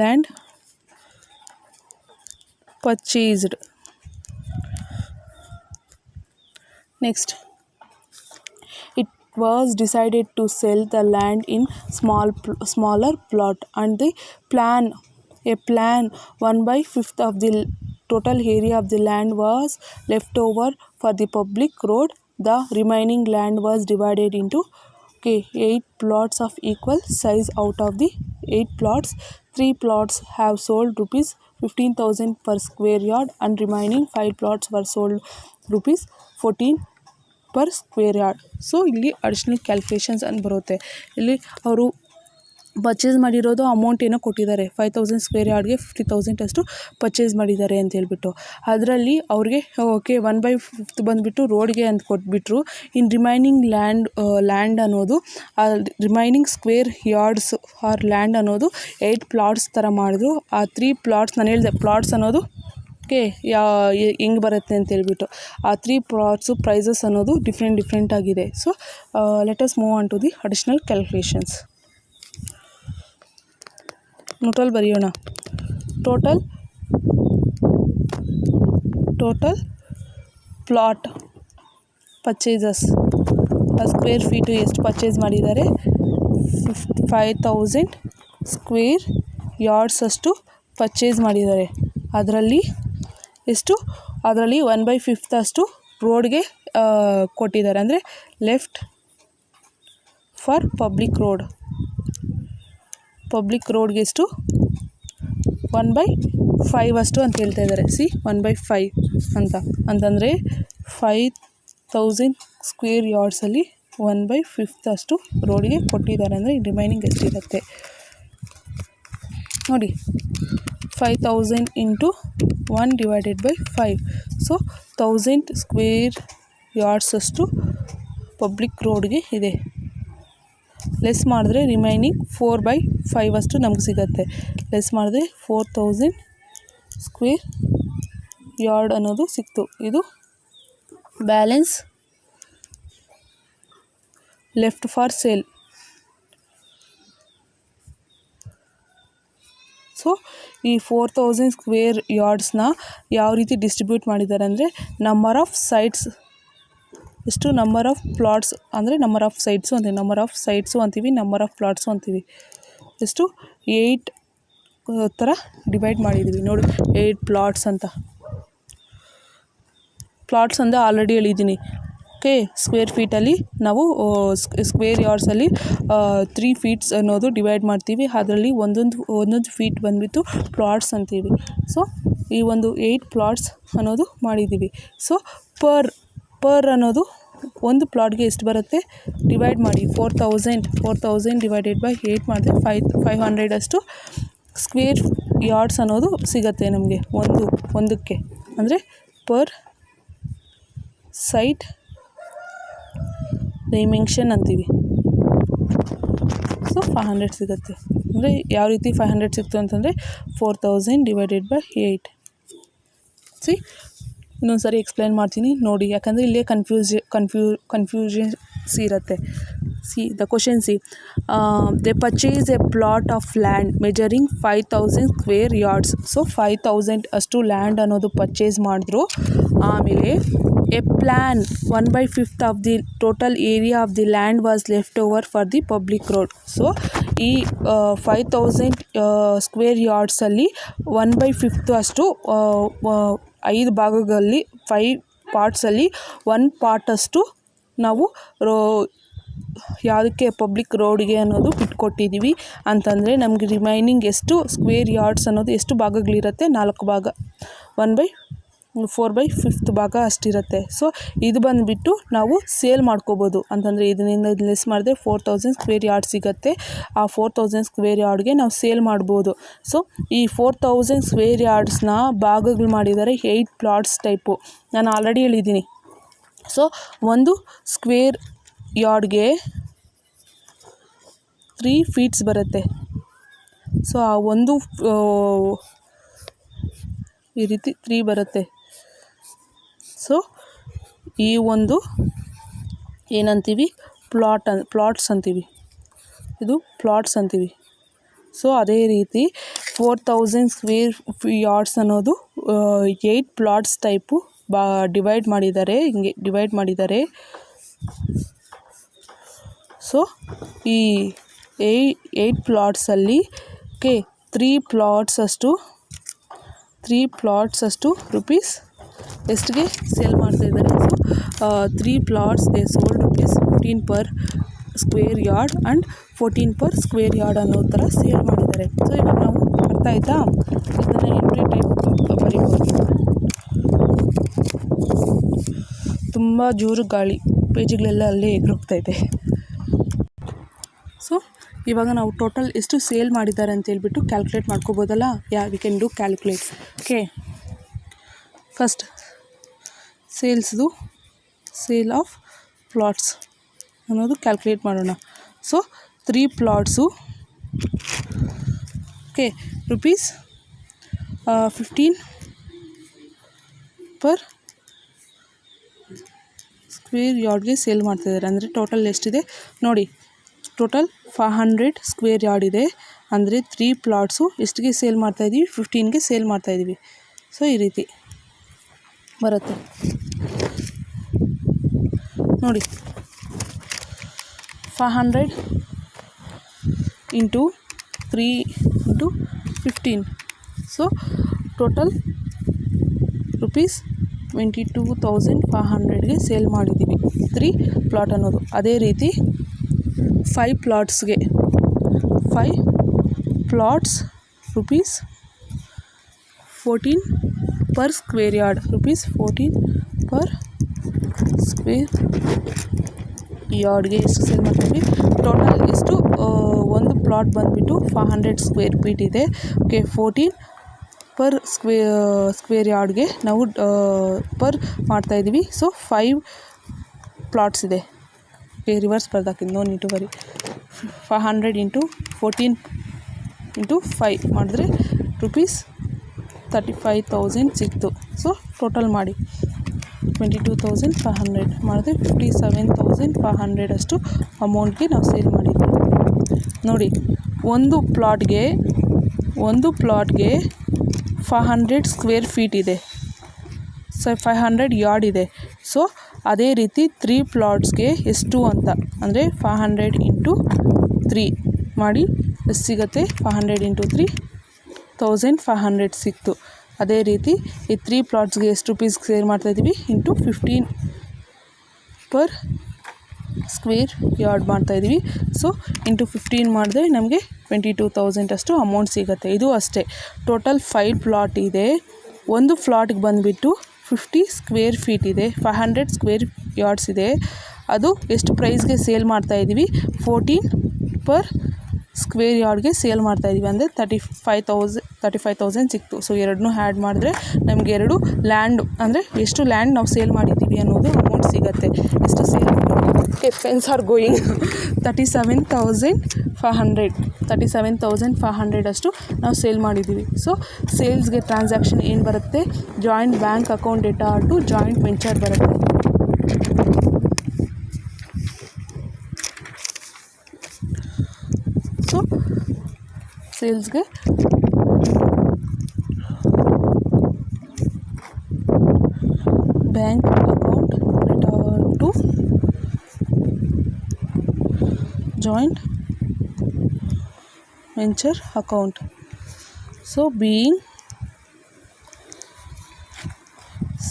land purchased. Next, it was decided to sell the land in smaller plot and the plan 1/5 of the total area of the land was left over for the public road. The remaining land was divided into 8 plots of equal size. Out of the 8 plots, 3 plots have sold ₹15,000 per square yard and remaining 5 plots were sold ₹14 per square yard. So ಇಲ್ಲಿ additional calculations ಅಂತ ಬರುತ್ತೆ. ಇಲ್ಲಿ ಅವರು purchase ಮಾಡಿರೋದು amount ಏನೋ ಕೊಟ್ಟಿದ್ದಾರೆ, 5,000 square ಯಾರ್ಡ್ಗೆ 50,000 ಅಷ್ಟು purchase ಮಾಡಿದ್ದಾರೆ ಅಂತ ಹೇಳ್ಬಿಟ್ಟು. ಅದರಲ್ಲಿ ಅವ್ರಿಗೆ 1/5 ಬಂದುಬಿಟ್ಟು ರೋಡ್ಗೆ ಅಂತ ಕೊಟ್ಬಿಟ್ರು. ಇನ್ ರಿಮೈನಿಂಗ್ ಲ್ಯಾಂಡ್ ಅನ್ನೋದು remaining square yards are land ಅನ್ನೋದು 8 ಪ್ಲಾಟ್ಸ್ ಥರ ಮಾಡಿದ್ರು. ಆ 3 ಪ್ಲಾಟ್ಸ್ ನಾನು ಹೇಳಿದೆ ಪ್ಲಾಟ್ಸ್ ಅನ್ನೋದು ಹೆಂಗೆ ಬರುತ್ತೆ ಅಂತ ಹೇಳ್ಬಿಟ್ಟು ಆ 3 ಪ್ಲಾಟ್ಸು ಪ್ರೈಸಸ್ ಅನ್ನೋದು ಡಿಫ್ರೆಂಟ್ ಆಗಿದೆ. So let us move on to the additional calculations. ನೋಟಲ್ಲಿ ಬರೆಯೋಣ. Total plot purchases square feet ಎಷ್ಟು ಪರ್ಚೇಸ್ ಮಾಡಿದ್ದಾರೆ, 5,000 ಸ್ಕ್ವೇರ್ ಯಾರ್ಡ್ಸ್ ಅಷ್ಟು ಪರ್ಚೇಸ್ ಮಾಡಿದ್ದಾರೆ. ಅದರಲ್ಲಿ 1/5 ಅಷ್ಟು ರೋಡ್ಗೆ ಕೊಟ್ಟಿದ್ದಾರೆ, ಅಂದರೆ ಲೆಫ್ಟ್ ಫಾರ್ ಪಬ್ಲಿಕ್ ರೋಡ್ಗೆ ಎಷ್ಟು 1/5 ಅಷ್ಟು ಅಂತ ಹೇಳ್ತಾ ಇದ್ದಾರೆ. 1/5 ಅಂತಂದರೆ 5,000 ಸ್ಕ್ವೇರ್ ಯಾರ್ಡ್ಸಲ್ಲಿ 1/5 ಅಷ್ಟು ರೋಡ್ಗೆ ಕೊಟ್ಟಿದ್ದಾರೆ. ಅಂದರೆ ರಿಮೈನಿಂಗ್ ಎಷ್ಟಿರುತ್ತೆ ನೋಡಿ, 5,000 into 1 divided by 5. So 1,000 square yards ಅಷ್ಟು ಪಬ್ಲಿಕ್ ರೋಡ್ಗೆ ಇದೆ. ಲೆಸ್ ಮಾಡಿದ್ರೆ ರಿಮೈನಿಂಗ್ 4/5 ಅಷ್ಟು ನಮ್ಗೆ ಸಿಗುತ್ತೆ. ಲೆಸ್ ಮಾಡಿದ್ರೆ 4,000 ಸ್ಕ್ವೇರ್ ಯಾರ್ಡ್ ಅನ್ನೋದು ಸಿಕ್ತು. ಇದು balance left for sale. So ಈ 4,000 ಸ್ಕ್ವೇರ್ ಯಾರ್ಡ್ಸ್ನ ಯಾವ ರೀತಿ ಡಿಸ್ಟ್ರಿಬ್ಯೂಟ್ ಮಾಡಿದ್ದಾರೆ ಅಂದರೆ ನಂಬರ್ ಆಫ್ ಸೈಟ್ಸ್ ಎಷ್ಟು, ನಂಬರ್ ಆಫ್ ಪ್ಲಾಟ್ಸ್ ಅಂದರೆ ನಂಬರ್ ಆಫ್ ಸೈಟ್ಸು ಅಂತೀವಿ, ನಂಬರ್ ಆಫ್ ಸೈಟ್ಸು ಅಂತೀವಿ, ನಂಬರ್ ಆಫ್ ಪ್ಲಾಟ್ಸು ಅಂತೀವಿ. ಎಷ್ಟು 8 ಥರ ಡಿವೈಡ್ ಮಾಡಿದ್ದೀವಿ ನೋಡಿ. 8 ಪ್ಲಾಟ್ಸ್ ಅಂತ. ಪ್ಲಾಟ್ಸ್ ಅಂದರೆ ಆಲ್ರೆಡಿ ಹೇಳಿದ್ದೀನಿ. ಸ್ಕ್ವೇರ್ ಫೀಟಲ್ಲಿ ನಾವು ಸ್ಕ್ವೇರ್ ಯಾರ್ಡ್ಸಲ್ಲಿ 3 ಫೀಟ್ಸ್ ಅನ್ನೋದು ಡಿವೈಡ್ ಮಾಡ್ತೀವಿ. ಅದರಲ್ಲಿ ಒಂದೊಂದು ಫೀಟ್ ಬಂದುಬಿಟ್ಟು ಪ್ಲಾಟ್ಸ್ ಅಂತೀವಿ. ಸೊ ಈ ಒಂದು 8 ಪ್ಲಾಟ್ಸ್ ಅನ್ನೋದು ಮಾಡಿದ್ದೀವಿ. ಸೊ ಪರ್ ಅನ್ನೋದು ಒಂದು ಪ್ಲಾಟ್ಗೆ ಎಷ್ಟು ಬರುತ್ತೆ ಡಿವೈಡ್ ಮಾಡಿ. 4,000 ಡಿವೈಡೆಡ್ ಬೈ 8 ಮಾಡಿದ್ರೆ 500 ಅಷ್ಟು ಸ್ಕ್ವೇರ್ ಯಾರ್ಡ್ಸ್ ಅನ್ನೋದು ಸಿಗುತ್ತೆ ನಮಗೆ ಒಂದಕ್ಕೆ. ಅಂದರೆ ಪರ್ ಸೈಟ್ ಡೈಮೆನ್ಷನ್ ಅಂತೀವಿ. ಸೊ 500 ಸಿಗುತ್ತೆ. ಅಂದರೆ ಯಾವ ರೀತಿ 500 ಸಿಕ್ತು ಅಂತಂದರೆ 4,000 ಡಿವೈಡೆಡ್ ಬೈ 8. ಇನ್ನೊಂದು ಸಾರಿ ಎಕ್ಸ್ಪ್ಲೈನ್ ಮಾಡ್ತೀನಿ ನೋಡಿ, ಯಾಕಂದರೆ ಇಲ್ಲೇ ಕನ್ಫ್ಯೂಷನ್ ಸಿ ಇರುತ್ತೆ. C the question C they purchase a plot of land measuring 5000 square yards. So 5000 ಅಷ್ಟು ಲ್ಯಾಂಡ್ ಅನ್ನೋದು ಪರ್ಚೇಸ್ ಮಾಡಿದ್ರು. ಆಮೇಲೆ A plan 1/5 of the total area of the land was left over for the public road. So ಈ 5000 square ಯಾರ್ಡ್ಸಲ್ಲಿ 1/5 ಅಷ್ಟು 5 ಭಾಗಗಳಲ್ಲಿ 5 ಪಾರ್ಟ್ಸಲ್ಲಿ 1 ಪಾರ್ಟಷ್ಟು ನಾವು ಯಾವುದಕ್ಕೆ public ರೋಡ್ಗೆ ಅನ್ನೋದು ಬಿಟ್ಕೊಟ್ಟಿದ್ದೀವಿ. ಅಂತಂದರೆ ನಮಗೆ ರಿಮೈನಿಂಗ್ ಎಷ್ಟು ಸ್ಕ್ವೇರ್ ಯಾರ್ಡ್ಸ್ ಅನ್ನೋದು ಎಷ್ಟು ಭಾಗಗಳಿರುತ್ತೆ, 4 ಭಾಗ, 4/5 ಭಾಗ ಅಷ್ಟಿರುತ್ತೆ. ಸೊ ಇದು ಬಂದುಬಿಟ್ಟು ನಾವು ಸೇಲ್ ಮಾಡ್ಕೋಬೋದು. ಅಂತಂದರೆ ಇದರಿಂದ ಲೆಸ್ ಮಾಡಿದ್ರೆ 4000 ಸ್ಕ್ವೇರ್ ಯಾರ್ಡ್ ಸಿಗುತ್ತೆ. ಆ 4000 ಸ್ಕ್ವೇರ್ ಯಾರ್ಡ್ಗೆ ನಾವು ಸೇಲ್ ಮಾಡ್ಬೋದು. ಸೊ ಈ 4000 ಸ್ಕ್ವೇರ್ ಯಾರ್ಡ್ಸ್ನ ಭಾಗಗಳು ಮಾಡಿದ್ದಾರೆ 8 ಪ್ಲಾಟ್ಸ್ ಟೈಪು. ನಾನು ಆಲ್ರೆಡಿ ಹೇಳಿದ್ದೀನಿ. ಸೊ ಒಂದು ಸ್ಕ್ವೇರ್ ಯಾರ್ಡ್ಗೆ 3 ಫೀಟ್ಸ್ ಬರುತ್ತೆ. ಸೊ ಆ ಒಂದು ಈ ರೀತಿ 3 ಬರುತ್ತೆ. ಸೊ ಈ ಒಂದು ಏನಂತೀವಿ, ಪ್ಲಾಟ್ಸ್ ಅಂತೀವಿ. ಇದು ಪ್ಲಾಟ್ಸ್ ಅಂತೀವಿ. ಸೊ ಅದೇ ರೀತಿ 4000 ಸ್ಕ್ವೇರ್ ಯಾರ್ಡ್ಸ್ ಅನ್ನೋದು 8 ಪ್ಲಾಟ್ಸ್ ಟೈಪು ಡಿವೈಡ್ ಮಾಡಿದ್ದಾರೆ. ಹಿಂಗೆ ಡಿವೈಡ್ ಮಾಡಿದ್ದಾರೆ. ಸೊ ಈ 8 ಪ್ಲಾಟ್ಸಲ್ಲಿ 3 ಪ್ಲಾಟ್ಸ್ ಅಷ್ಟು ರುಪೀಸ್ ಎಷ್ಟಿಗೆ ಸೇಲ್ ಮಾಡ್ತಾಯಿದ್ದಾರೆ. So 3 plots they sold rupees 15 per square yard and 14 per square yard ಅನ್ನೋ ಥರ ಸೇಲ್ ಮಾಡಿದ್ದಾರೆ. ಸೊ ಇವಾಗ ನಾವು ಅರ್ಥ ಆಯಿತಾ? ಇದನ್ನು ಎಂಟ್ರಿ ಟೈಪ್ ಬರೀಬೋದು. ತುಂಬ ಜೋರು ಗಾಳಿ, ಪೇಜ್ಗಳೆಲ್ಲ ಅಲ್ಲೇ ಎಗ್ರೋಗ್ತಾಯಿದೆ. ಸೊ ಇವಾಗ ನಾವು ಟೋಟಲ್ ಎಷ್ಟು ಸೇಲ್ ಮಾಡಿದ್ದಾರೆ ಅಂತೇಳ್ಬಿಟ್ಟು ಕ್ಯಾಲ್ಕುಲೇಟ್ ಮಾಡ್ಕೋಬೋದಲ್ಲ. We can do calculate. Okay, first sale of plots ಅನ್ನೋದು ಕ್ಯಾಲ್ಕುಲೇಟ್ ಮಾಡೋಣ. So 3 plots rupees 15 per square ಯಾರ್ಡ್ಗೆ ಸೇಲ್ ಮಾಡ್ತಾಯಿದ್ದಾರೆ. ಅಂದರೆ ಟೋಟಲ್ ಎಷ್ಟಿದೆ ನೋಡಿ, ಟೋಟಲ್ 500 ಸ್ಕ್ವೇರ್ ಯಾರ್ಡ್ ಇದೆ. ಅಂದರೆ 3 ಪ್ಲಾಟ್ಸು ಎಷ್ಟಿಗೆ ಸೇಲ್ ಮಾಡ್ತಾಯಿದ್ದೀವಿ, 15ಗೆ ಸೇಲ್ ಮಾಡ್ತಾಯಿದ್ದೀವಿ. ಸೊ ಈ ರೀತಿ ಬರುತ್ತೆ ನೋಡಿ. 500 into 3 into 15. So total rupees 22,500ಗೆ ಸೇಲ್ ಮಾಡಿದ್ದೀವಿ 3 ಪ್ಲಾಟ್ ಅನ್ನೋದು. ಅದೇ ರೀತಿ 5 ಪ್ಲಾಟ್ಸ್ಗೆ 5 plots rupees 14 per square yard. Rupees 14 per square ಯಾರ್ಡ್ಗೆ ಎಷ್ಟು ಸೇಲ್ ಮಾಡ್ತೀವಿ. ಟೋಟಲ್ ಎಷ್ಟು, ಒಂದು ಪ್ಲಾಟ್ ಬಂದುಬಿಟ್ಟು 500 ಸ್ಕ್ವೇರ್ ಫೀಟ್ ಇದೆ. 14 ಪರ್ ಸ್ಕ್ವೇರ್ ಯಾರ್ಡ್ಗೆ ನಾವು ಪರ್ ಮಾಡ್ತಾಯಿದ್ದೀವಿ. ಸೊ 5 ಪ್ಲಾಟ್ಸ್ ಇದೆ. ರಿವರ್ಸ್ ಬರ್ದಾಕಿದ್ದು, no need to worry. 500 into 14 into 5 ಮಾಡಿದ್ರೆ ರುಪೀಸ್ 35,000 ಸಿಕ್ತು. ಸೊ ಟೋಟಲ್ ಮಾಡಿ 22,500 ಮಾಡಿದ್ರೆ 57,500 ಅಷ್ಟು ಅಮೌಂಟ್ಗೆ ನಾವು ಸೇಲ್ ಮಾಡಿದ್ವಿ ನೋಡಿ. ಒಂದು ಪ್ಲಾಟ್ಗೆ 500 ಸ್ಕ್ವೇರ್ ಫೀಟ್ ಇದೆ. ಸೊ 500 ಯಾರ್ಡ್ ಇದೆ. ಸೊ ಅದೇ ರೀತಿ 3 ಪ್ಲಾಟ್ಸ್ಗೆ ಎಷ್ಟು ಅಂತ ಅಂದರೆ 500 ಇಂಟು 3 ಮಾಡಿ ಎಷ್ಟು ಸಿಗುತ್ತೆ, 500 ಇಂಟು 3 1500 ಸಿಕ್ತು. ಅದೇ ರೀತಿ ಈ 3 ಪ್ಲಾಟ್ಸ್ಗೆ ಎಷ್ಟು ರುಪೀಸ್ ಸೇಲ್ ಮಾಡ್ತಾಯಿದ್ದೀವಿ ಇಂಟು 15 ಪರ್ ಸ್ಕ್ವೇರ್ ಯಾರ್ಡ್ ಮಾಡ್ತಾಯಿದ್ದೀವಿ. ಸೊ ಇಂಟು 15 ಮಾಡಿದ್ರೆ ನಮಗೆ 22,000 ಅಷ್ಟು ಅಮೌಂಟ್ ಸಿಗುತ್ತೆ. ಇದು ಅಷ್ಟೇ. ಟೋಟಲ್ 5 ಪ್ಲಾಟ್ ಇದೆ. ಒಂದು ಫ್ಲಾಟ್ಗೆ ಬಂದುಬಿಟ್ಟು 50 ಸ್ಕ್ವೇರ್ ಫೀಟ್ ಇದೆ. 500 ಸ್ಕ್ವೇರ್ ಯಾರ್ಡ್ಸ್ ಇದೆ. ಅದು ಎಷ್ಟು ಪ್ರೈಸ್ಗೆ ಸೇಲ್ ಮಾಡ್ತಾಯಿದ್ದೀವಿ, 14 ಪರ್ ಸ್ಕ್ವೇರ್ ಯಾರ್ಡ್ಗೆ ಸೇಲ್ ಮಾಡ್ತಾಯಿದ್ದೀವಿ. ಅಂದರೆ 35,000 ಸಿಕ್ತು. ಸೊ ಎರಡನ್ನೂ ಆ್ಯಡ್ ಮಾಡಿದ್ರೆ ನಮಗೆ 2 ಲ್ಯಾಂಡ್ ಅಂದರೆ ಎಷ್ಟು ಲ್ಯಾಂಡ್ ನಾವು ಸೇಲ್ ಮಾಡಿದ್ದೀವಿ ಅನ್ನೋದು ಅಮೌಂಟ್ ಸಿಗುತ್ತೆ. ಎಷ್ಟು ಸೇಲ್ ಫೆನ್ಸ್ ಆರ್ ಗೋಯಿಂಗ್ 37,500 ಅಷ್ಟು ನಾವು ಸೇಲ್ ಮಾಡಿದ್ದೀವಿ. ಸೊ ಸೇಲ್ಸ್ಗೆ ಟ್ರಾನ್ಸಾಕ್ಷನ್ ಏನು ಬರುತ್ತೆ, joint bank account data to joint venture ಬರುತ್ತೆ. ಸೇಲ್ಸ್ಗೆ bank account return to joint venture account. So being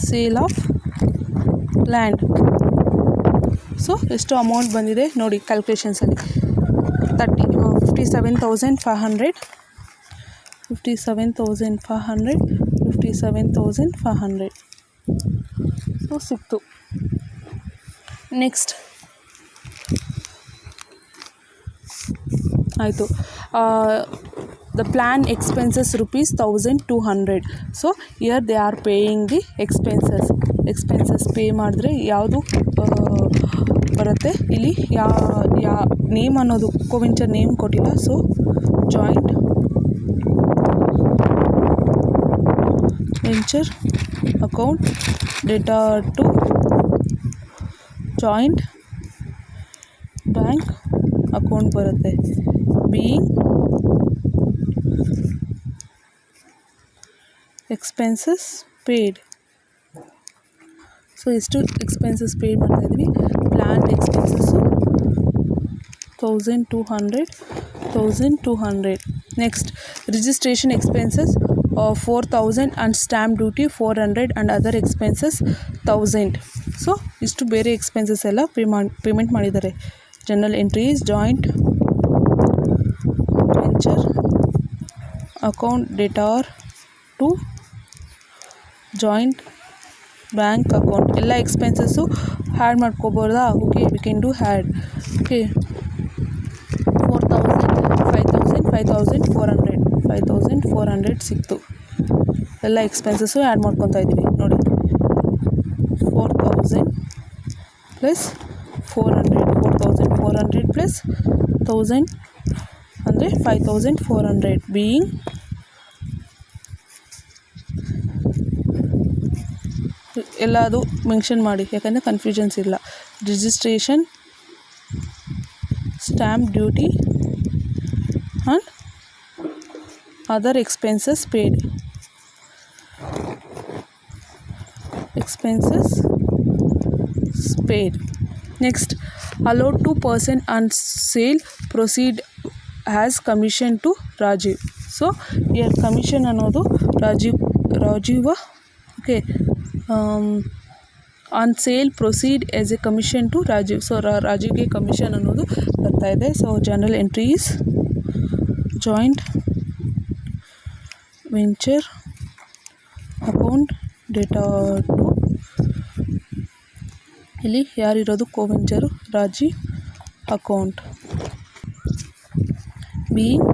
sale of land. So ಎಷ್ಟು ಅಮೌಂಟ್ ಬಂದಿದೆ ನೋಡಿ ಕ್ಯಾಲ್ಕುಲೇಷನ್ಸಲ್ಲಿ. 57,500 57,500 ಸೊ ಸಿಕ್ತು. ನೆಕ್ಸ್ಟ್ ಆಯಿತು. The plan expenses ₹1,200. So here they are paying the expenses pay ಮಾಡಿದ್ರೆ ಯಾವುದು ಬರುತ್ತೆ ಇಲ್ಲಿ, ನೇಮ್ ಅನ್ನೋದು ಕೋವೆಂಚರ್ ನೇಮ್ ಕೊಟ್ಟಿಲ್ಲ. So joint venture account return to joint bank account ಬರುತ್ತೆ. Being expenses paid. ಸೊ ಎಷ್ಟು ಎಕ್ಸ್ಪೆನ್ಸಸ್ ಪೇ ಮಾಡ್ತಾಯಿದ್ವಿ, plan expenses 1,200. Next registration expenses 4,000 and stamp duty 400 and other expenses 1,000. So ಇಷ್ಟು ಬೇರೆ ಎಕ್ಸ್ಪೆನ್ಸಸ್ ಎಲ್ಲ payment ಮಾಡಿದ್ದಾರೆ. General entries joint venture account return to joint bank account. ಎಲ್ಲ expenses add ಮಾಡ್ಕೋಬೋದಾ? Okay, we can do add. Okay, 4,000 5,000 5,400 ಸಿಕ್ತು. ಎಲ್ಲ expenses add ಮಾಡ್ಕೊತಾ ಇದ್ದೀವಿ ನೋಡಿ. 4,000 ಪ್ಲಸ್ 400 ಪ್ಲಸ್ 1,000 ಅಂದರೆ 5,400. ಬೀಯಿಂಗ್ ಎಲ್ಲದು ಮೆನ್ಷನ್ ಮಾಡಿ, ಯಾಕಂದರೆ ಕನ್ಫ್ಯೂಷನ್ಸ್ ಇಲ್ಲ. Registration, stamp duty and other expenses paid. Next allowed to person and sale proceed as commission to Rajeev. So here commission ಅನ್ನೋದು Rajeev. Okay, on sale proceed as a commission to Rajeev. So ರಾಜೀವ್ಗೆ commission ಅನ್ನೋದು ಬರ್ತಾ ಇದೆ. So general entries joint venture account return to, ಇಲ್ಲಿ ಯಾರಿರೋದು coventurer, Rajeev account. Being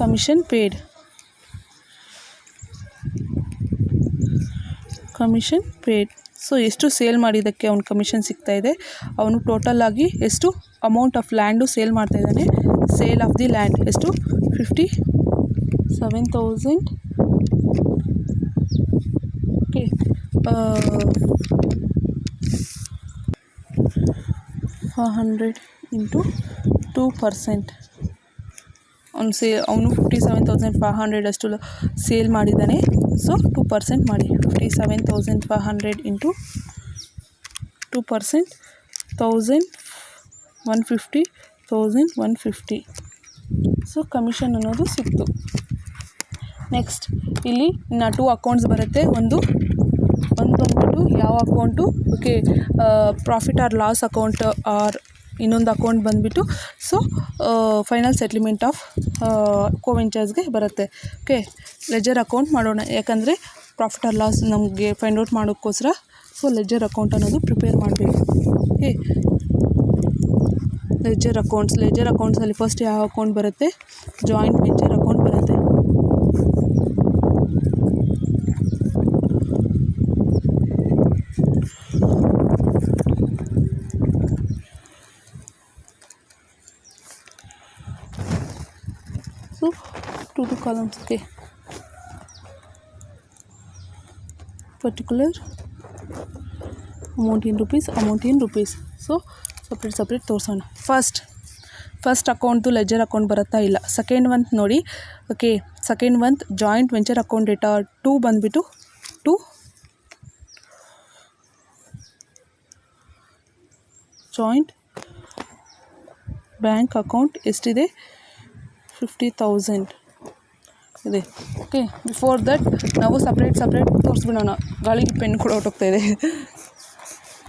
commission paid. So ಎಷ್ಟು sale ಮಾಡಿದ್ದಕ್ಕೆ ಅವ್ನು ಕಮಿಷನ್ ಸಿಗ್ತಾ ಇದೆ, ಅವನು ಟೋಟಲ್ ಆಗಿ ಎಷ್ಟು ಅಮೌಂಟ್ ಆಫ್ ಲ್ಯಾಂಡು ಸೇಲ್ ಮಾಡ್ತಾ ಇದ್ದಾನೆ. ಸೇಲ್ ಆಫ್ ದಿ ಲ್ಯಾಂಡ್ ಎಷ್ಟು 57,000. Okay, 500 into 2%. ಅವನು 57,500 ಅಷ್ಟು ಸೇಲ್ ಮಾಡಿದ್ದಾನೆ. ಸೊ 2% ಮಾಡಿ, 57,500 ಇಂಟು 2%, 1,150. ಸೊ ಕಮಿಷನ್ ಅನ್ನೋದು ಸಿಕ್ತು. ನೆಕ್ಸ್ಟ್ ಇಲ್ಲಿ ಇನ್ನು 2 ಅಕೌಂಟ್ಸ್ ಬರುತ್ತೆ. ಒಂದು ಬಂದ್ಬಿಟ್ಟು ಯಾವ account, okay, profit or loss account, or ಇನ್ನೊಂದು ಅಕೌಂಟ್ ಬಂದುಬಿಟ್ಟು ಸೊ ಫೈನಲ್ ಸೆಟ್ಲ್ಮೆಂಟ್ ಆಫ್ ಕೋವೆಂಚರ್ಸ್ಗೆ ಬರುತ್ತೆ. ಓಕೆ, ಲೆಜರ್ ಅಕೌಂಟ್ ಮಾಡೋಣ, ಯಾಕಂದರೆ ಪ್ರಾಫಿಟ್ ಆರ್ ಲಾಸ್ ನಮಗೆ ಫೈಂಡ್ ಔಟ್ ಮಾಡೋಕ್ಕೋಸ್ಕರ. ಸೊ ಲೆಜರ್ ಅಕೌಂಟ್ ಅನ್ನೋದು ಪ್ರಿಪೇರ್ ಮಾಡಬೇಕು. ಓಕೆ, ಲೆಜರ್ ಅಕೌಂಟ್ಸಲ್ಲಿ ಫಸ್ಟ್ ಯಾವ ಅಕೌಂಟ್ ಬರುತ್ತೆ, ಜಾಯಿಂಟ್ ವೆಂಚರ್ ಅಕೌಂಟ್ ಬರುತ್ತೆ. So 2 columns. Okay, particular amount in rupees. So separate ತೋರಿಸೋಣ. ಫಸ್ಟ್ ಅಕೌಂಟ್ದು ಲೆಜರ್ ಅಕೌಂಟ್ ಬರುತ್ತಾ ಇಲ್ಲ. ಸೆಕೆಂಡ್ ಮಂತ್ ನೋಡಿ. Okay, second month joint venture account debtor 2 ಬಂದುಬಿಟ್ಟು 2 ಜಾಯಿಂಟ್ ಬ್ಯಾಂಕ್ ಅಕೌಂಟ್ ಎಷ್ಟಿದೆ, 50,000 ಇದೆ. ಓಕೆ, ಬಿಫೋರ್ ದಟ್ ನಾವು ಸಪ್ರೇಟ್ ತೋರಿಸ್ಬಿಡೋಣ. ಗಾಳಿಗೆ ಪೆನ್ ಕೂಡ ಹೊರಟೋಗ್ತಾಯಿದೆ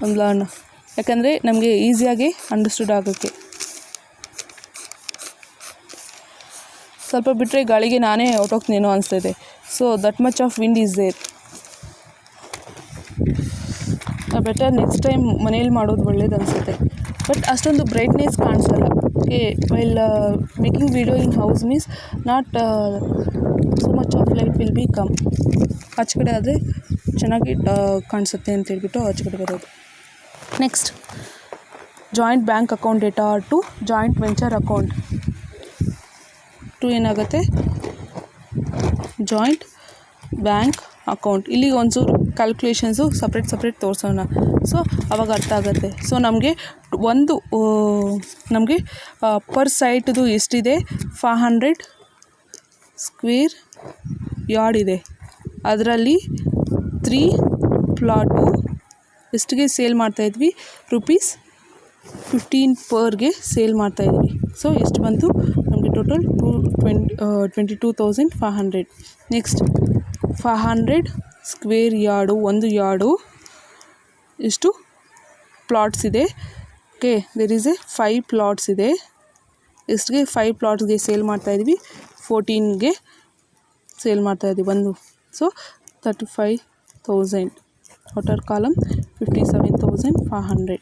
ಒಂದು ಲಾನ್, ಯಾಕಂದರೆ ನಮಗೆ ಈಸಿಯಾಗಿ ಅಂಡರ್ಸ್ಟುಡ್ ಆಗೋಕ್ಕೆ. ಸ್ವಲ್ಪ ಬಿಟ್ಟರೆ ಗಾಳಿಗೆ ನಾನೇ ಹೊರಟೋಗ್ತೀನೇನೋ ಅನಿಸ್ತಾಯಿದೆ. So that much of wind is there. Better next time ಮನೇಲಿ ಮಾಡೋದು ಒಳ್ಳೇದು ಅನಿಸುತ್ತೆ. ಬಟ್ ಅಷ್ಟೊಂದು ಬ್ರೈಟ್ನೆಸ್ ಕಾಣಿಸಲ್ಲ. Okay, while making video in house means not so much of light will be come. ಆಚೆ ಕಡೆ ಆದರೆ ಚೆನ್ನಾಗಿ ಕಾಣಿಸುತ್ತೆ ಅಂತೇಳ್ಬಿಟ್ಟು ಆಚೆ ಕಡೆ ಬರೋದು. Next joint bank account debtor 2 joint venture account 2 ಏನಾಗುತ್ತೆ, ಜಾಯಿಂಟ್ ಬ್ಯಾಂಕ್ ಅಕೌಂಟ್. ಇಲ್ಲಿಗೆ ಒಂಚೂರು ಕ್ಯಾಲ್ಕುಲೇಷನ್ಸು ಸಪ್ರೇಟ್ ತೋರಿಸೋಣ. ಸೊ ಅವಾಗ ಅರ್ಥ ಆಗುತ್ತೆ. ಸೊ ನಮಗೆ ಪರ್ ಸೈಟ್ದು ಎಷ್ಟಿದೆ, 500 ಸ್ಕ್ವೇರ್ ಯಾರ್ಡ್ ಇದೆ. ಅದರಲ್ಲಿ 3 ಪ್ಲಾಟು ಎಷ್ಟಿಗೆ ಸೇಲ್ ಮಾಡ್ತಾಯಿದ್ವಿ, ₹15 ಪರ್ಗೆ ಸೇಲ್ ಮಾಡ್ತಾಯಿದ್ವಿ. ಸೊ ಎಷ್ಟು ಬಂತು ನಮಗೆ ಟೋಟಲ್ 22,500. ನೆಕ್ಸ್ಟ್ 500 ಸ್ಕ್ವೇರ್ ಯಾರ್ಡು, ಒಂದು ಯಾರ್ಡು ಎಷ್ಟು ಪ್ಲಾಟ್ಸ್ ಇದೆ. ಓಕೆ, ದೇರ್ ಈಸ್ 5 ಪ್ಲಾಟ್ಸ್ ಇದೆ. ಎಷ್ಟಿಗೆ 5 ಪ್ಲಾಟ್ಸ್ಗೆ ಸೇಲ್ ಮಾಡ್ತಾಯಿದ್ವಿ, 14ಗೆ ಸೇಲ್ ಮಾಡ್ತಾಯಿದ್ವಿ ಒಂದು. ಸೊ 35,000. Outer column 57,500.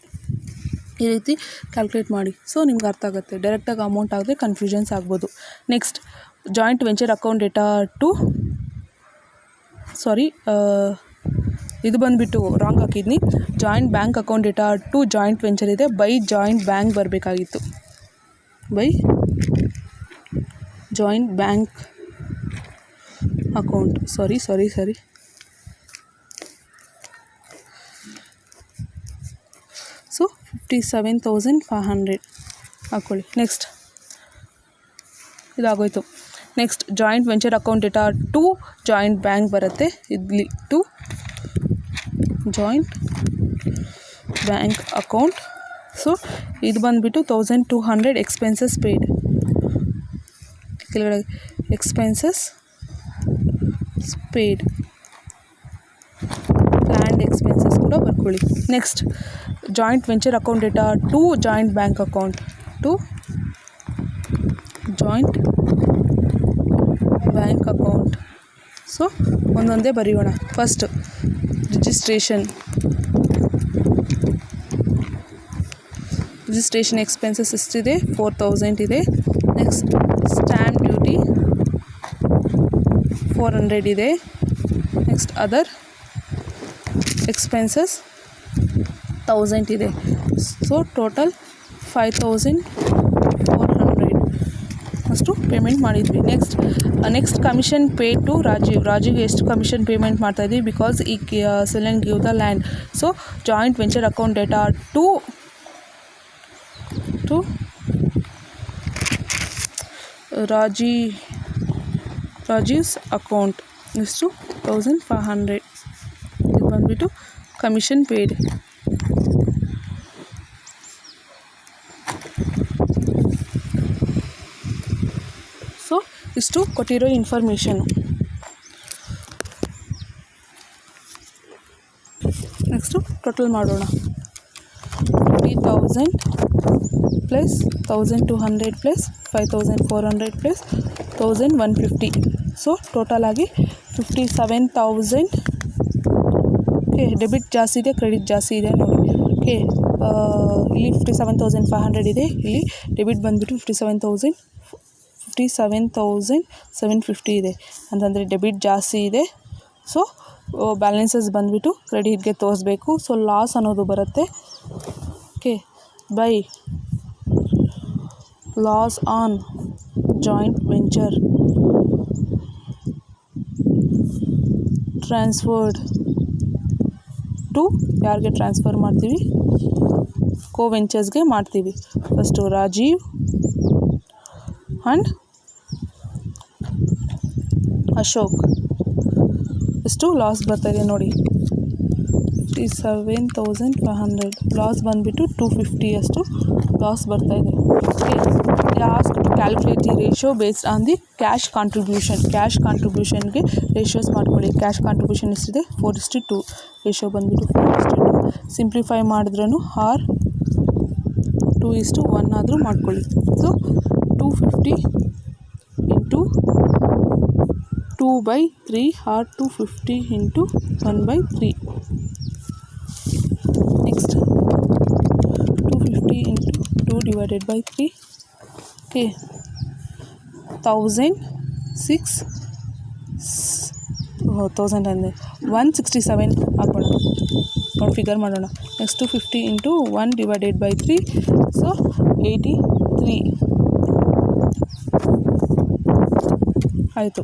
ಈ ರೀತಿ ಕ್ಯಾಲ್ಕುಲೇಟ್ ಮಾಡಿ. ಸೊ ನಿಮ್ಗೆ ಅರ್ಥ ಆಗುತ್ತೆ. ಡೈರೆಕ್ಟಾಗಿ ಅಮೌಂಟ್ ಆದರೆ ಕನ್ಫ್ಯೂಷನ್ಸ್ ಆಗ್ಬೋದು. Next joint venture account debtor 2 ಇದು ಬಂದುಬಿಟ್ಟು ರಾಂಗ್ ಹಾಕಿದ್ನಿ. Joint bank account debtor 2 joint venture ಇದೆ. ಬೈ ಜಾಯಿಂಟ್ ಬ್ಯಾಂಕ್ ಬರಬೇಕಾಗಿತ್ತು. By joint bank account sorry so 57,500 ಹಾಕ್ಕೊಳ್ಳಿ. ನೆಕ್ಸ್ಟ್ ಇದಾಗೋಯ್ತು. Next joint venture account debtor 2 joint bank ಬರುತ್ತೆ. ಇಲ್ಲಿ 2 ಜಾಯಿಂಟ್ ಬ್ಯಾಂಕ್ ಅಕೌಂಟ್. ಸೊ ಇದು ಬಂದುಬಿಟ್ಟು 1,200 ಎಕ್ಸ್ಪೆನ್ಸಸ್ ಪೇಯ್ಡ್. ಕೆಳಗಡೆ ಎಕ್ಸ್ಪೆನ್ಸಸ್ ಪೇಯ್ಡ್, ಲ್ಯಾಂಡ್ ಎಕ್ಸ್ಪೆನ್ಸಸ್ ಕೂಡ ಬರ್ಕೊಳ್ಳಿ. Next joint venture account debtor 2 joint bank account 2 joint bank account. So ಒಂದೊಂದೇ ಬರೆಯೋಣ. ಫಸ್ಟ್ ರಿಜಿಸ್ಟ್ರೇಷನ್ ಎಕ್ಸ್ಪೆನ್ಸಸ್ ಎಷ್ಟಿದೆ, 4,000 ಇದೆ. ನೆಕ್ಸ್ಟ್ ಸ್ಟ್ಯಾಂಪ್ ಡ್ಯೂಟಿ 400 ಇದೆ. ನೆಕ್ಸ್ಟ್ ಅದರ್ ಎಕ್ಸ್ಪೆನ್ಸಸ್ 1,000 ಇದೆ. ಸೊ ಟೋಟಲ್ 5,400 ಅಷ್ಟು ಪೇಮೆಂಟ್ ಮಾಡಿದ್ವಿ. ನೆಕ್ಸ್ಟ್ ಕಮಿಷನ್ ಪೇ ಟು ರಾಜೀವ್ಗೆ ಎಷ್ಟು ಕಮಿಷನ್ ಪೇಮೆಂಟ್ ಮಾಡ್ತಾಯಿದ್ವಿ, because he sell and give the land. So joint venture account debtor 2 Rajeev's account ಎಷ್ಟು 1,500. ಇದು ಬಂದುಬಿಟ್ಟು ಕಮಿಷನ್ ಪೇಯ್ಡ್. ಸೊ ಇಷ್ಟು ಕೊಟ್ಟಿರೋ ಇನ್ಫಾರ್ಮೇಷನು. ನೆಕ್ಸ್ಟು ಟೋಟಲ್ ಮಾಡೋಣ. 50,000 plus 1,200 plus 5,400 plus 1,150. So total ಆಗಿ 57,000. ಓಕೆ, ಡೆಬಿಟ್ ಜಾಸ್ತಿ ಇದೆ, ಕ್ರೆಡಿಟ್ ಜಾಸ್ತಿ ಇದೆ ನೋಡಿ. ಓಕೆ, ಇಲ್ಲಿ 57,500 ಇದೆ. ಇಲ್ಲಿ ಡೆಬಿಟ್ ಬಂದುಬಿಟ್ಟು 57,750 ಇದೆ. ಅಂತಂದರೆ ಡೆಬಿಟ್ ಜಾಸ್ತಿ ಇದೆ. ಸೊ ಬ್ಯಾಲೆನ್ಸಸ್ ಬಂದುಬಿಟ್ಟು ಕ್ರೆಡಿಟ್ಗೆ ತೋರಿಸ್ಬೇಕು. ಸೊ ಲಾಸ್ ಅನ್ನೋದು ಬರುತ್ತೆ. Okay, by loss on joint venture transferred to ಯಾರಿಗೆ ಟ್ರಾನ್ಸ್ಫರ್ ಮಾಡ್ತೀವಿ, ವೆಂಚರ್ಸ್ಗೆ ಮಾಡ್ತೀವಿ. ಫಸ್ಟು ರಾಜೀವ್ ಆ್ಯಂಡ್ ಅಶೋಕ್ ಎಷ್ಟು ಲಾಸ್ ಬರ್ತಾಯಿದೆ ನೋಡಿ, 57,500. ಲಾಸ್ ಬಂದುಬಿಟ್ಟು 250 ಅಷ್ಟು ಲಾಸ್ ಬರ್ತಾಯಿದೆ. Okay, last calculate the ratio based on the cash ಕಾಂಟ್ರಿಬ್ಯೂಷನ್ಗೆ ರೇಷಿಯೋಸ್ ಮಾಡ್ಕೊಳ್ಳಿ. ಕ್ಯಾಶ್ ಕಾಂಟ್ರಿಬ್ಯೂಷನ್ ಎಷ್ಟಿದೆ? 4:2. ರೇಷಿಯೋ ಬಂದುಬಿಟ್ಟು 4:2. ಸಿಂಪ್ಲಿಫೈ ಮಾಡಿದ್ರೂ ಆರ್ 2:1 ಆದರೂ ಮಾಡ್ಕೊಳ್ಳಿ. So 250 into 2/3 or 250 into 1/3. Next 250 into 2 divided by 3. Okay, 167 ಹಾಕೋಣ, ನೋಡಿ ಫಿಗರ್ ಮಾಡೋಣ. Next 250 into 1 divided by 3, so 83 ಆಯಿತು.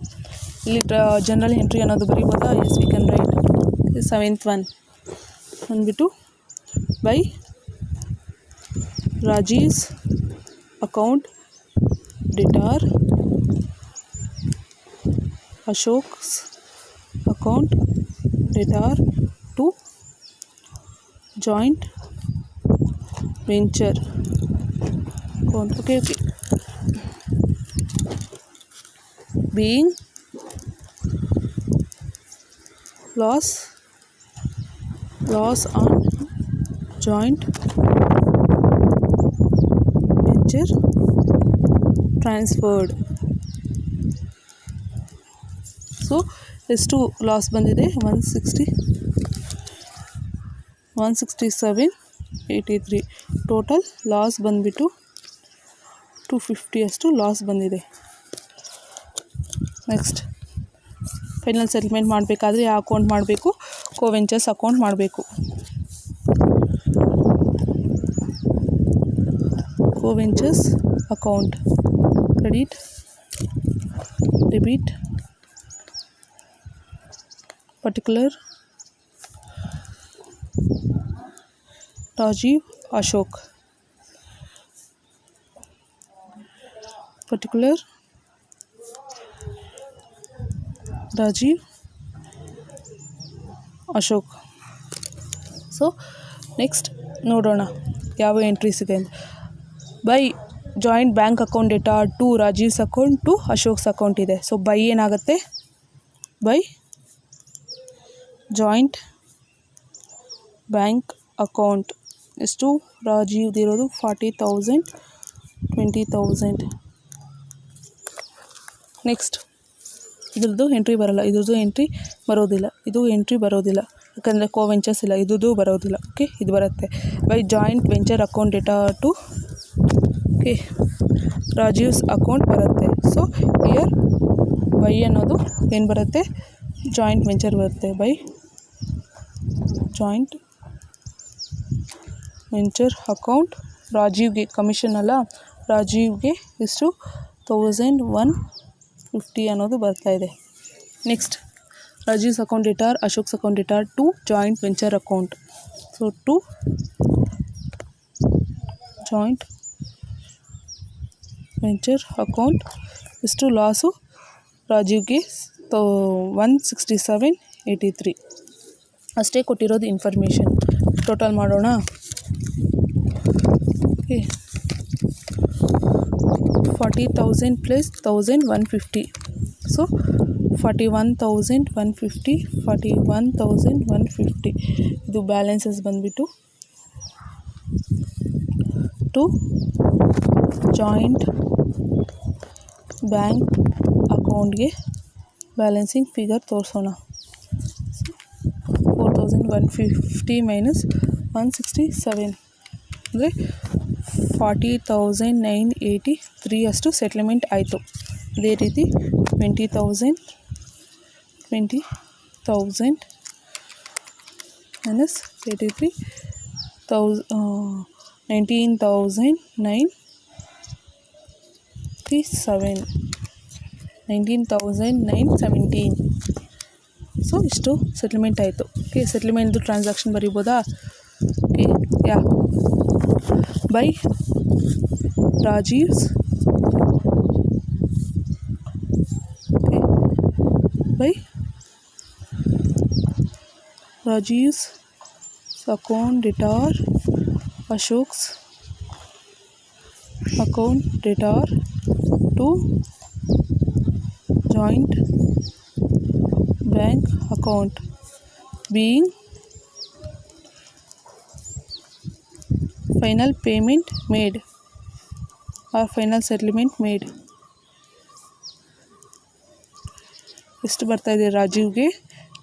ಇಲ್ಲಿ ಜನರಲ್ ಎಂಟ್ರಿ ಅನ್ನೋದು ಬರೀಬೋದಾ? Yes, we can write. 7th one ಬಂದುಬಿಟ್ಟು by Rajeev's account debtor, Ashok's account debtor to joint venture account. Okay, being loss on joint venture transferred. So ಎಷ್ಟು loss ಬಂದಿದೆ? 167.83. Total loss ಬಂದುಬಿಟ್ಟು 250 ಅಷ್ಟು loss ಬಂದಿದೆ. ನೆಕ್ಸ್ಟ್ ಫೈನಲ್ ಸೆಟಲ್ಮೆಂಟ್ ಮಾಡಬೇಕಾದ್ರೆ ಯಾವ ಅಕೌಂಟ್ ಮಾಡಬೇಕು? Coventurers account ಮಾಡಬೇಕು. Coventurers account credit, debit, particular Rajeev Ashok, particular Rajeev Ashok. So next ನೋಡೋಣ ಯಾವ ಎಂಟ್ರೀಸ್ ಇದೆ ಅಂತ. By joint bank account data to Rajeev's account to Ashok's account ಇದೆ. ಸೊ ಬೈ ಏನಾಗುತ್ತೆ? ಬೈ ಜಾಯಿಂಟ್ ಬ್ಯಾಂಕ್ ಅಕೌಂಟ್ ಎಷ್ಟು? ರಾಜೀವ್ದಿರೋದು 40,000, 20,000. ನೆಕ್ಸ್ಟ್ ಇದ್ರದ್ದು ಎಂಟ್ರಿ ಬರೋಲ್ಲ, ಇದ್ರದ್ದು ಎಂಟ್ರಿ ಬರೋದಿಲ್ಲ, ಇದು ಎಂಟ್ರಿ ಬರೋದಿಲ್ಲ, ಯಾಕಂದರೆ ಕೋವೆಂಚರ್ಸ್ ಇಲ್ಲ, ಇದ್ರದ್ದು ಬರೋದಿಲ್ಲ. ಓಕೆ, ಇದು ಬರುತ್ತೆ by joint venture account data to okay Rajeev's account ಬರುತ್ತೆ. ಸೊ ಇಯರ್ ಬೈ ಅನ್ನೋದು ಏನು ಬರುತ್ತೆ? ಜಾಯಿಂಟ್ ವೆಂಚರ್ ಬರುತ್ತೆ. ಬೈ ಜಾಯಿಂಟ್ ವೆಂಚರ್ ಅಕೌಂಟ್ ರಾಜೀವ್ಗೆ ಕಮಿಷನ್ ಅಲ್ಲ, ರಾಜೀವ್ಗೆ ಎಷ್ಟು? 1,150 ಅನ್ನೋದು ಬರ್ತಾಯಿದೆ. Next Rajeev's account debtor, Ashok's account debtor to joint venture account. So to joint venture account ಎಷ್ಟು ಲಾಸು? ರಾಜೀವ್ಗೆ 167.83 ಅಷ್ಟೇ ಕೊಟ್ಟಿರೋದು ಇನ್ಫಾರ್ಮೇಷನ್. ಟೋಟಲ್ ಮಾಡೋಣ. Okay, 40,000 plus 1,150. ಸೊ 41,150, 41,150. ಇದು ಬ್ಯಾಲೆನ್ಸಸ್ ಬಂದುಬಿಟ್ಟು ಟು ಜಾಯಿಂಟ್ ಬ್ಯಾಂಕ್ ಅಕೌಂಟ್ಗೆ ಬ್ಯಾಲೆನ್ಸಿಂಗ್ ಫಿಗರ್ ತೋರಿಸೋಣ. 4,150 ಮೈನಸ್ 167 ಅಂದರೆ 40,983 ಅಷ್ಟು ಸೆಟ್ಲ್ಮೆಂಟ್ ಆಯಿತು. ಇದೇ ರೀತಿ 20,000 ಮೈನಸ್ 83 19,917. ಸೊ ಇಷ್ಟು ಸೆಟ್ಲ್ಮೆಂಟ್ ಆಯಿತು. ಓಕೆ, ಸೆಟ್ಲ್ಮೆಂಟ್ದು ಟ್ರಾನ್ಸಾಕ್ಷನ್ ಬರೀಬೋದಾ? Okay, yeah. By Rajiv's, okay, by Rajiv's account debtor, Ashok's account debtor to joint bank account being final payment made or final settlement made. ಎಷ್ಟು ಬರ್ತಾ ಇದೆ ರಾಜೀವ್ಗೆ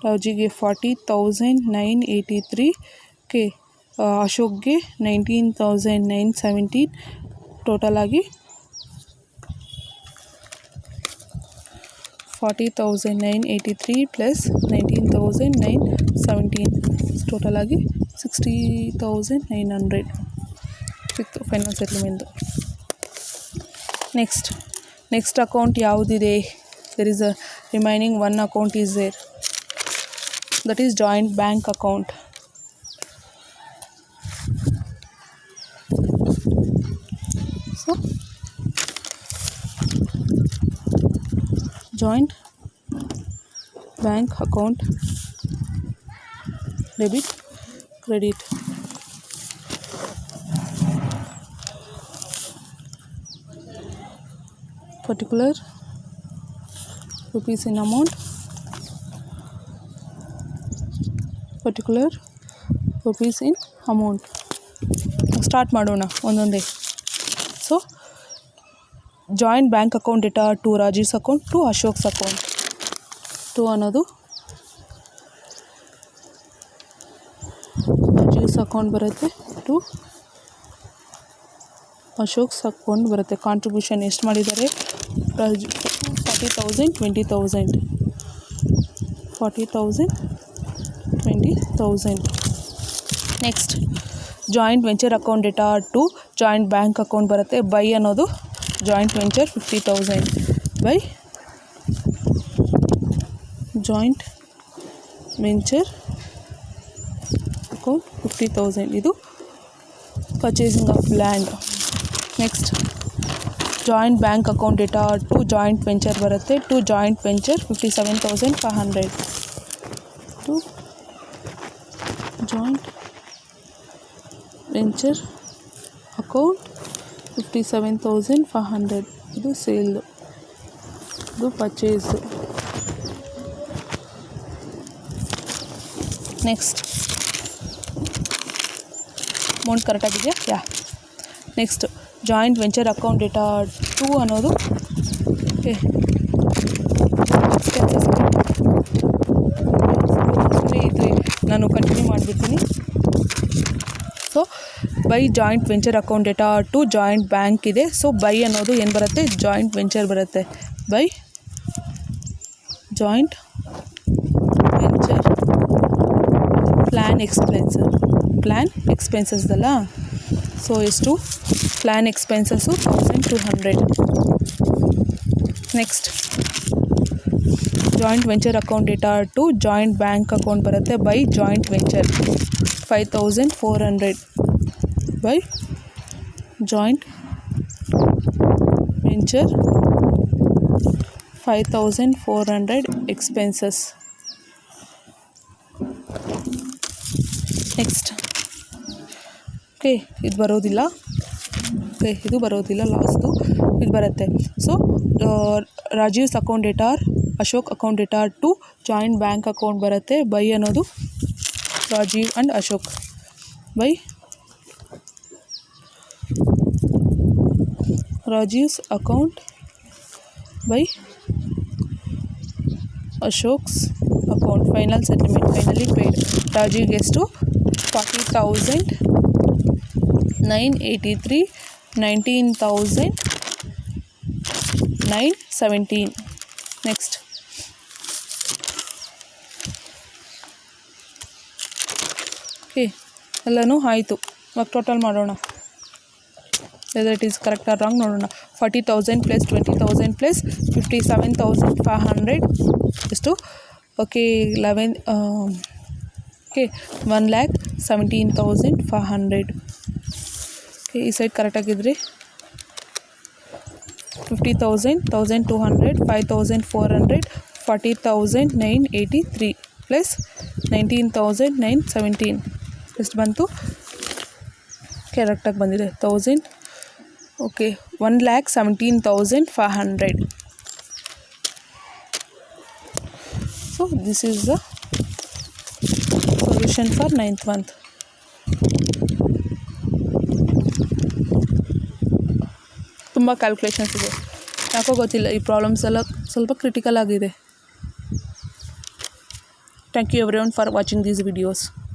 40,983. ಓಕೆ, ಅಶೋಕ್ಗೆ 19,917. ಟೋಟಲ್ ಆಗಿ 40,983 ಪ್ಲಸ್ 19,917, total ಆಗಿ 60,900 ಸಿಕ್ತು ಫೈನಲ್ ಸೆಟ್ಲ್ಮೆಂಟ್ದು. ನೆಕ್ಸ್ಟ್ ಅಕೌಂಟ್ ಯಾವುದಿದೆ? there is a remaining one account is there, that is joint bank account. So joint bank account, debit, credit. Particular rupees in amount, particular rupees in amount. Start ಮಾಡೋಣ ಒಂದೊಂದೇ. So joint bank account data to Rajeev's account to Ashok's account. To ಅನ್ನೋದು Rajeev's account ಬರುತ್ತೆ, to Ashok's account ಬರುತ್ತೆ. Contribution ಎಷ್ಟು ಮಾಡಿದ್ದಾರೆ? 40,000, 20,000, 40,000, 20,000. Next joint venture account data to joint bank account ಬರುತ್ತೆ. By ಅನ್ನೋದು joint venture 50,000 by joint venture account 50,000. ಇದು purchasing of land. Next joint bank account data to joint venture ಬರುತ್ತೆ. To joint venture 57,500. To joint venture account 57,500. ಇದು ಸೇಲ್ದು, ಇದು purchase. Next amount ಕರೆಕ್ಟಾಗಿದೆಯಾ? Yeah. Next joint venture account data to ಅನ್ನೋದು ನಾನು continue ಮಾಡಿಬಿಡ್ತೀನಿ. So by joint venture account data to joint bank ಇದೆ. So by ಅನ್ನೋದು ಏನು ಬರುತ್ತೆ? ಜಾಯಿಂಟ್ ವೆಂಚರ್ ಬರುತ್ತೆ. ಬೈ ಜಾಯಿಂಟ್ ವೆಂಚರ್ ಪ್ಲ್ಯಾನ್ ಎಕ್ಸ್ಪೆನ್ಸಸ್ದಲ್ಲ. ಸೊ ಎಷ್ಟು? Plan expenses 1,200. Next joint venture account data to joint bank account ಬರುತ್ತೆ. By joint venture 5,400. By joint venture 5,400 expenses. Next okay, ಇದು ಬರೋದಿಲ್ಲ. ಓಕೆ, ಇದು ಬರೋದಿಲ್ಲ, ಲಾಸ್ಟು ಇದು ಬರುತ್ತೆ. So Rajeev's account debtor Ashok account debtor to joint bank account ಬರುತ್ತೆ. By ಅನ್ನೋದು Rajeev and Ashok. By Rajeev's account by Ashok's account. Final settlement, finally paid. ರಾಜೀವ್ಗೆ ಎಷ್ಟು? 40,983, 19,917. ನೆಕ್ಸ್ಟ್ ಓಕೆ, ಎಲ್ಲನೂ ಆಯಿತು. ಇವಾಗ ಟೋಟಲ್ ಮಾಡೋಣ, whether it is correct or wrong ನೋಡೋಣ. 40,000 ಪ್ಲಸ್ 20,000 ಪ್ಲಸ್ 57,500 ಎಷ್ಟು? Okay, 11 okay 1,60,000 17,500. ಓಕೆ, ಈ ಸೈಡ್ ಕರೆಕ್ಟಾಗಿದ್ರಿ. 50,000, 1,200, 5,400, 40,983 ಪ್ಲಸ್ 19,917 ಎಷ್ಟು ಬಂತು? ಕರೆಕ್ಟಾಗಿ ಬಂದಿದೆ 1000. Okay, 1,17,500. So this is the solution for 9th month. ತುಂಬ ಕ್ಯಾಲ್ಕುಲೇಷನ್ಸ್ ಇದೆ, ಯಾಕೋ ಗೊತ್ತಿಲ್ಲ, ಈ ಪ್ರಾಬ್ಲಮ್ಸ್ ಎಲ್ಲ ಸ್ವಲ್ಪ ಕ್ರಿಟಿಕಲ್ ಆಗಿದೆ. Thank you everyone for watching these videos.